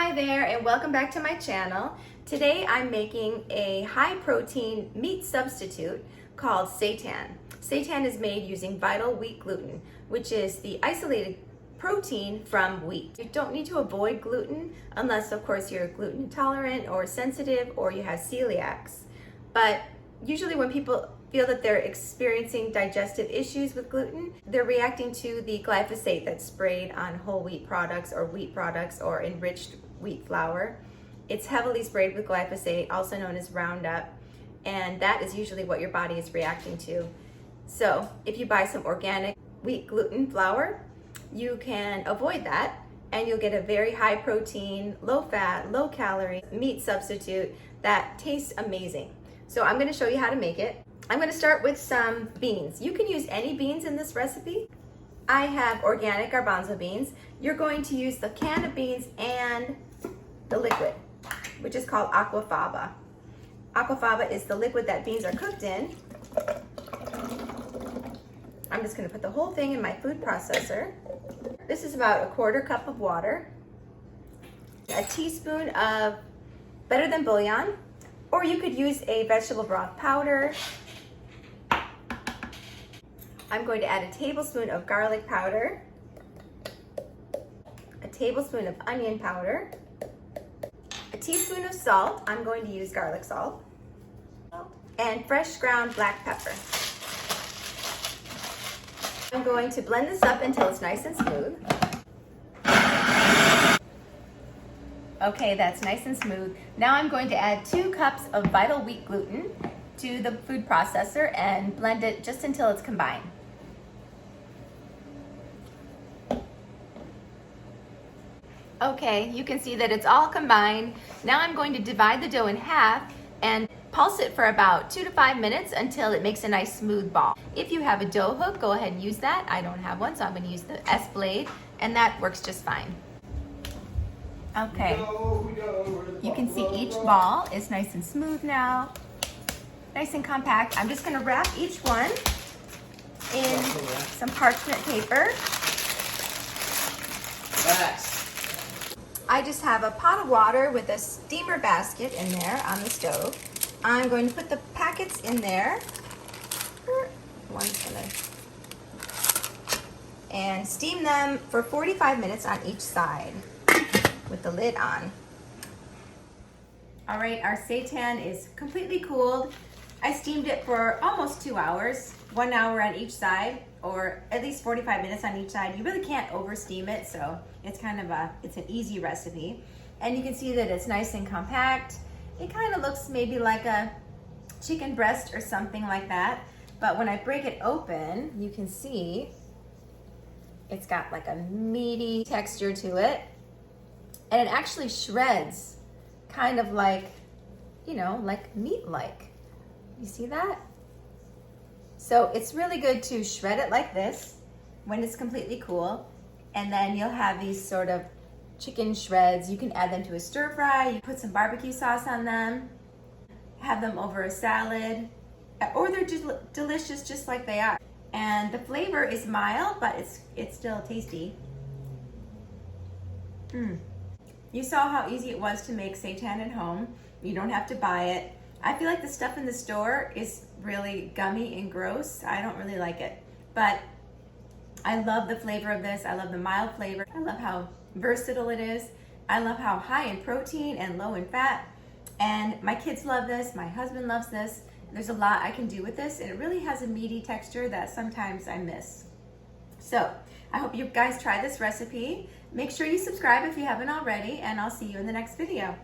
Hi there and welcome back to my channel. Today I'm making a high protein meat substitute called seitan. Seitan is made using vital wheat gluten, which is the isolated protein from wheat. You don't need to avoid gluten unless of course you're gluten intolerant or sensitive or you have celiacs. But usually when people feel that they're experiencing digestive issues with gluten, they're reacting to the glyphosate that's sprayed on whole wheat products or enriched wheat flour. It's heavily sprayed with glyphosate, also known as Roundup, and that is usually what your body is reacting to. So if you buy some organic wheat gluten flour, you can avoid that and you'll get a very high protein, low fat, low calorie meat substitute that tastes amazing. So I'm going to show you how to make it. I'm going to start with some beans. You can use any beans in this recipe. I have organic garbanzo beans. You're going to use the can of beans and the liquid, which is called aquafaba. Aquafaba is the liquid that beans are cooked in. I'm just going to put the whole thing in my food processor. This is about a 1/4 cup of water, a teaspoon of better than bouillon, or you could use a vegetable broth powder. I'm going to add a tablespoon of garlic powder, a tablespoon of onion powder, a teaspoon of salt. I'm going to use garlic salt, and fresh ground black pepper. I'm going to blend this up until it's nice and smooth. Okay, that's nice and smooth. Now I'm going to add 2 cups of vital wheat gluten to the food processor and blend it just until it's combined. Okay, you can see that it's all combined. Now I'm going to divide the dough in half and pulse it for about 2 to 5 minutes until it makes a nice smooth ball. If you have a dough hook, go ahead and use that. I don't have one, so I'm going to use the S blade, and that works just fine. Okay, you can see each ball is nice and smooth now, nice and compact. I'm just going to wrap each one in some parchment paper. I just have a pot of water with a steamer basket in there on the stove. I'm going to put the packets in there. And steam them for 45 minutes on each side with the lid on. All right, our seitan is completely cooled. I steamed it for almost 2 hours, 1 hour on each side, or at least 45 minutes on each side. You really can't over steam it, so it's kind of it's an easy recipe. And you can see that it's nice and compact. It kind of looks maybe like a chicken breast or something like that. But when I break it open, you can see it's got like a meaty texture to it. And it actually shreds kind of like, you know, like meat-like. You see that? So it's really good to shred it like this when it's completely cool. And then you'll have these sort of chicken shreds. You can add them to a stir fry. You put some barbecue sauce on them, have them over a salad, or they're just delicious just like they are. And the flavor is mild, but it's still tasty. You saw how easy it was to make seitan at home. You don't have to buy it. I feel like the stuff in the store is really gummy and gross. I don't really like it, but I love the flavor of this. I love the mild flavor. I love how versatile it is. I love how high in protein and low in fat. And my kids love this. My husband loves this. There's a lot I can do with this, and it really has a meaty texture that sometimes I miss. So I hope you guys try this recipe. Make sure you subscribe if you haven't already, and I'll see you in the next video.